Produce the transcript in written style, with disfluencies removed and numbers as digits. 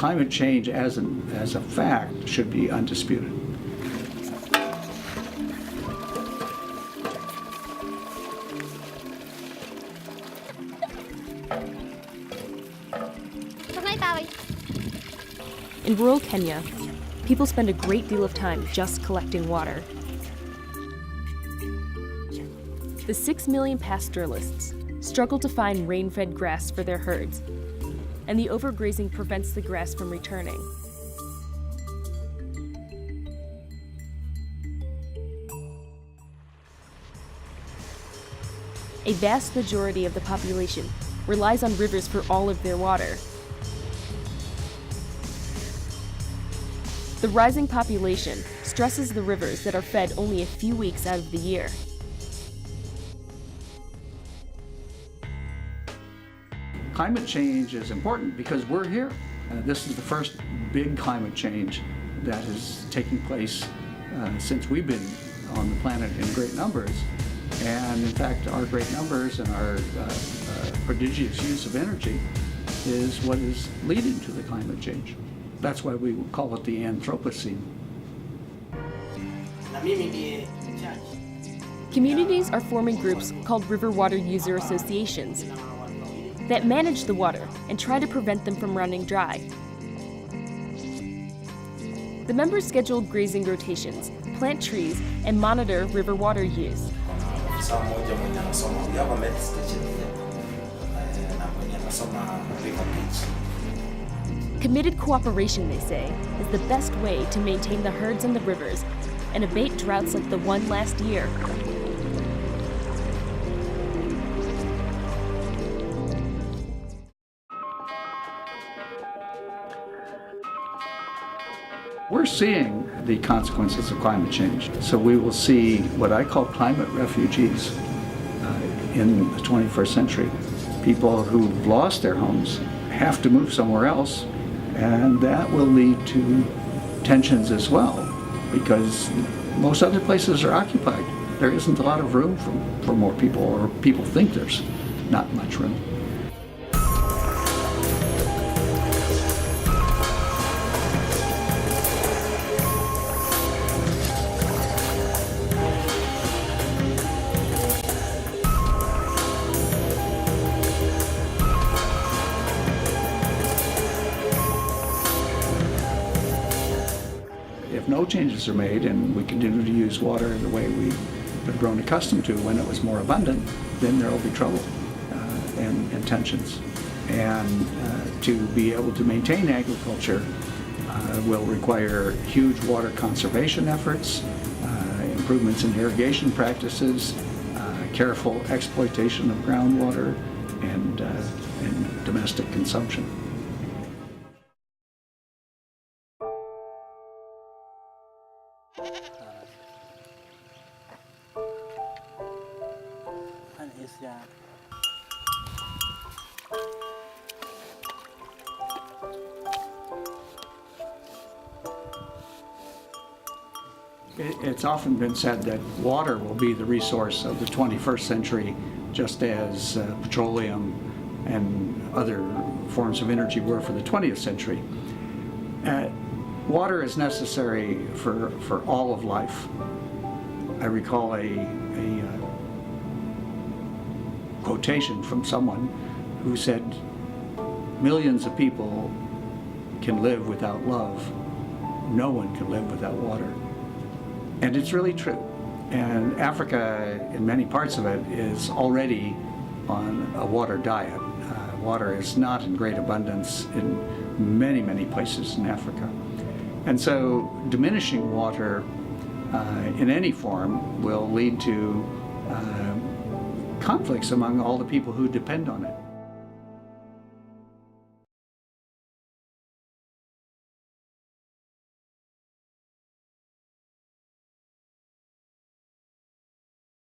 climate change as a fact should be undisputed. In rural Kenya, people spend a great deal of time just collecting water. The 6 million pastoralists struggle to find rain-fed grass for their herds, and the overgrazing prevents the grass from returning. A vast majority of the population relies on rivers for all of their water. The rising population stresses the rivers that are fed only a few weeks out of the year. Climate change is important because we're here. This is the first big climate change that is taking place since we've been on the planet in great numbers. And in fact, our great numbers and our prodigious use of energy is what is leading to the climate change. That's why we call it the Anthropocene. Communities are forming groups called river water user associations that manage the water and try to prevent them from running dry. The members schedule grazing rotations, plant trees, and monitor river water use. Committed cooperation, they say, is the best way to maintain the herds and the rivers and abate droughts like the one last year. We're seeing the consequences of climate change. So we will see what I call climate refugees in the 21st century. People who've lost their homes have to move somewhere else, and that will lead to tensions as well, because most other places are occupied. There isn't a lot of room for more people, or people think there's not much room. If no changes are made and we continue to use water the way we've grown accustomed to when it was more abundant, then there will be trouble and tensions. And to be able to maintain agriculture will require huge water conservation efforts, improvements in irrigation practices, careful exploitation of groundwater, and domestic consumption. It's often been said that water will be the resource of the 21st century, just as petroleum and other forms of energy were for the 20th century. Water is necessary for all of life. I recall a quotation from someone who said, "Millions of people can live without love. No one can live without water." And it's really true. And Africa, in many parts of it, is already on a water diet. Water is not in great abundance in many, many places in Africa. And so diminishing water in any form will lead to conflicts among all the people who depend on it.